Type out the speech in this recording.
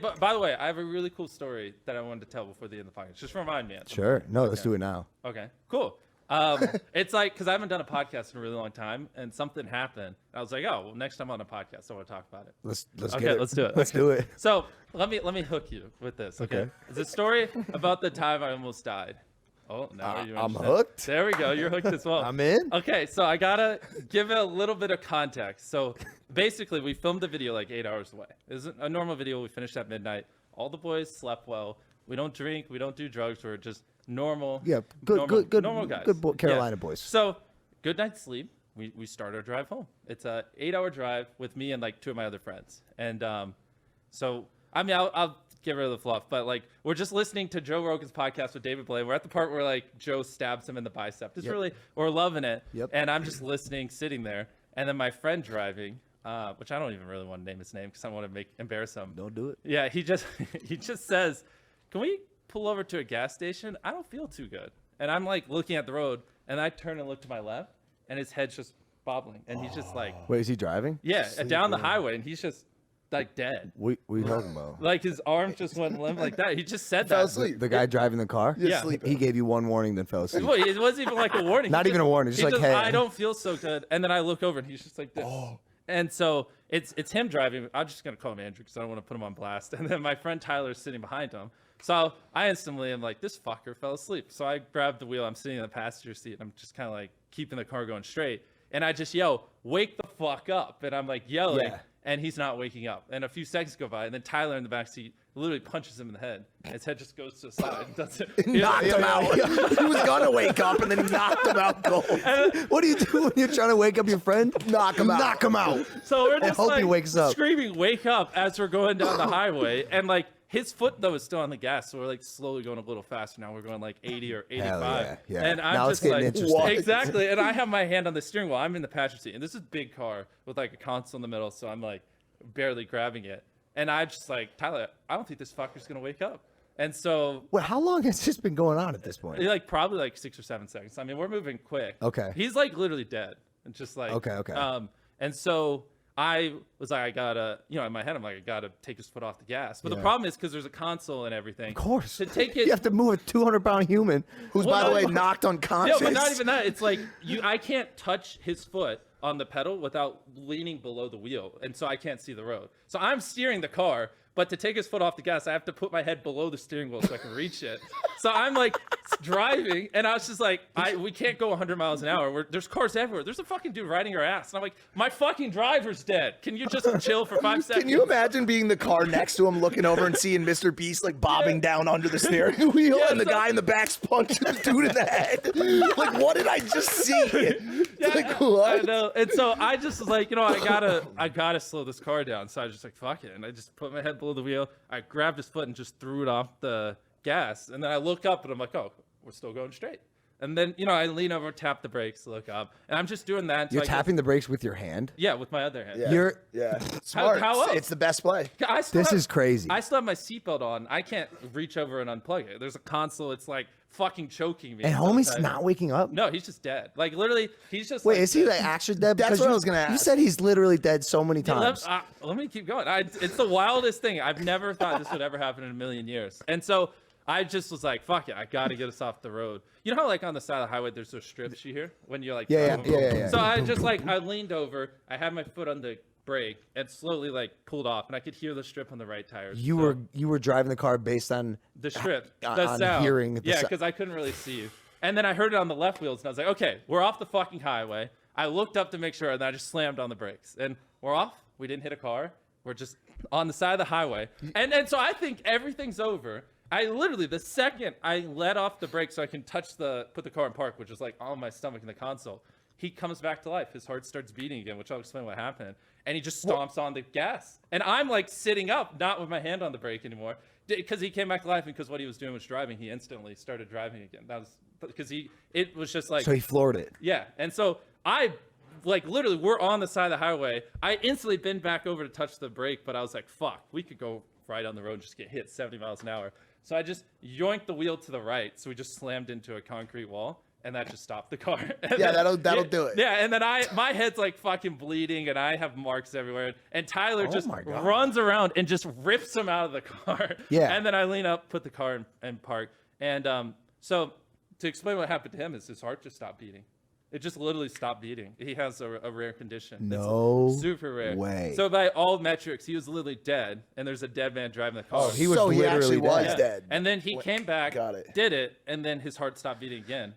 But by the way, I have a really cool story that I wanted to tell before the end of the podcast. Just remind me. Sure. No, let's do it now. Okay, cool. It's like, because I haven't done a podcast in a really long time, and something happened. I was like, oh, well, next time on a podcast, I want to talk about it. Let's okay, get it. let's do it. Let's do it. So let me hook you with this. Okay. It's a story about the time I almost died. Oh, now I'm hooked. There we go. You're hooked as well. I'm in. Okay, so I gotta give it a little bit of context. So basically, we filmed the video like 8 hours away. It was a normal video. We finished at midnight. All the boys slept well. We don't drink. We don't do drugs. We're just normal. Yeah, normal guys. Good Carolina boys. So good night's sleep. We start our drive home. It's a 8-hour drive with me and like 2 of my other friends. And so I mean, I'll get rid of the fluff, but like we're just listening to Joe Rogan's podcast with David Blaine. We're at the part where like Joe stabs him in the bicep. It's really, we're loving it. And I'm just listening, sitting there, and then my friend driving, which I don't even really want to name his name because I want to embarrass him. Don't do it. Yeah, he just says, "Can we pull over to a gas station? I don't feel too good." And I'm like looking at the road, and I turn and look to my left, and his head's just bobbling, and he's just like, Wait, is he driving? yeah, down the highway, and he's just like dead. What are you talking about? Like his arms just went limp like that. He just said that. The guy driving the car? Yeah. He gave you one warning, then fell asleep. Well, it wasn't even like a warning. Not even a warning. Just like, hey. I don't feel so good. And then I look over, and he's just like this. And so it's him driving. I'm just going to call him Andrew because I don't want to put him on blast. And then my friend Tyler's sitting behind him. So I instantly am like, this fucker fell asleep. So I grabbed the wheel. I'm sitting in the passenger seat. And I'm just kind of like keeping the car going straight. And I just yell, "Wake the fuck up." And I'm like yelling. Yeah. And he's not waking up. And a few seconds go by. And then Tyler in the back seat literally punches him in the head. And his head just goes to the side. Knocked him out. He was going to wake up and then knocked him out cold. What do you do when you're trying to wake up your friend? Knock him out. Knock him out. So we're just hope he wakes up. Screaming, "Wake up," as we're going down the highway. And like his foot though is still on the gas. So we're like slowly going a little faster. Now we're going like 80 or 85. Hell yeah. And I'm now just it's getting like, interesting. exactly. And I have my hand on the steering wheel. I'm in the passenger seat. And this is a big car with like a console in the middle. So I'm like barely grabbing it. And I just like, Tyler, I don't think this fucker's going to wake up. And so. Well, how long has this been going on at this point? Like probably like 6 or 7 seconds. I mean, we're moving quick. Okay. He's like literally dead. And just like. Okay. And so I was like, I gotta, in my head, I'm like, I gotta take his foot off the gas. But the problem is because there's a console and everything. Of course. To take it. You have to move a 200-pound human who's, by the way, knocked unconscious. Yeah, but not even that. It's like I can't touch his foot on the pedal without leaning below the wheel. And so I can't see the road. So I'm steering the car, but to take his foot off the gas, I have to put my head below the steering wheel so I can reach it. So I'm like driving, and I was just like, we can't go 100 miles an hour. There's cars everywhere. There's a fucking dude riding our ass. And I'm like, my fucking driver's dead. Can you just chill for 5 seconds? Can you imagine being the car next to him, looking over and seeing MrBeast like bobbing down under the steering wheel, and the guy in the back's punching the dude in the head? Like, what did I just see? Yeah, like, what? I know. And so I just was like, I gotta slow this car down. So I was just like, fuck it. And I just put my head below the wheel. I grabbed his foot and just threw it off the gas. And then I look up and I'm like, oh, we're still going straight. And then, I lean over, tap the brakes, look up. And I'm just doing that. You're tapping the brakes with your hand? Yeah, with my other hand. Yeah. Smart. How else? It's the best play. This is crazy. I still have my seatbelt on. I can't reach over and unplug it. There's a console. It's like fucking choking me. And homie's not waking up? No, he's just dead. Like literally, he's just. Wait, is he like actually dead? That's what I was gonna ask. You said he's literally dead so many times. Let me keep going. It's the wildest thing. I've never thought this would ever happen in a million years. And so I just was like, fuck it. I got to get us off the road. You know how like on the side of the highway, there's those strips you hear when you're like. Yeah. So I just like, I leaned over. I had my foot on the brake and slowly like pulled off, and I could hear the strip on the right tire. You were driving the car based on the strip, on the sound. Hearing the yeah, because I couldn't really see you. And then I heard it on the left wheels, and I was like, okay, we're off the fucking highway. I looked up to make sure, and then I just slammed on the brakes, and we're off. We didn't hit a car. We're just on the side of the highway, and so I think everything's over. I literally, the second I let off the brake so I can put the car in park, which is like on my stomach in the console, he comes back to life. His heart starts beating again, which I'll explain what happened. And he just stomps on the gas. And I'm like sitting up, not with my hand on the brake anymore, because he came back to life, and because what he was doing was driving. He instantly started driving again. That was because it was just like. So he floored it. Yeah. And so I like literally we're on the side of the highway. I instantly bent back over to touch the brake, but I was like, fuck, we could go right on the road and just get hit 70 miles an hour. So I just yoinked the wheel to the right. So we just slammed into a concrete wall. and that just stopped the car. Yeah, that'll do it. Yeah, and then my head's like fucking bleeding, and I have marks everywhere. And Tyler just my God. runs around and just rips him out of the car. Yeah. And then I lean up, put the car in park, and so to explain what happened to him is his heart just stopped beating. It just literally stopped beating. He has a rare condition. No It's super rare. way. So by all metrics, he was literally dead, and there's a dead man driving the car. Oh, he was So he literally actually was dead. dead. And then he came back, Got it. did it, and then his heart stopped beating again.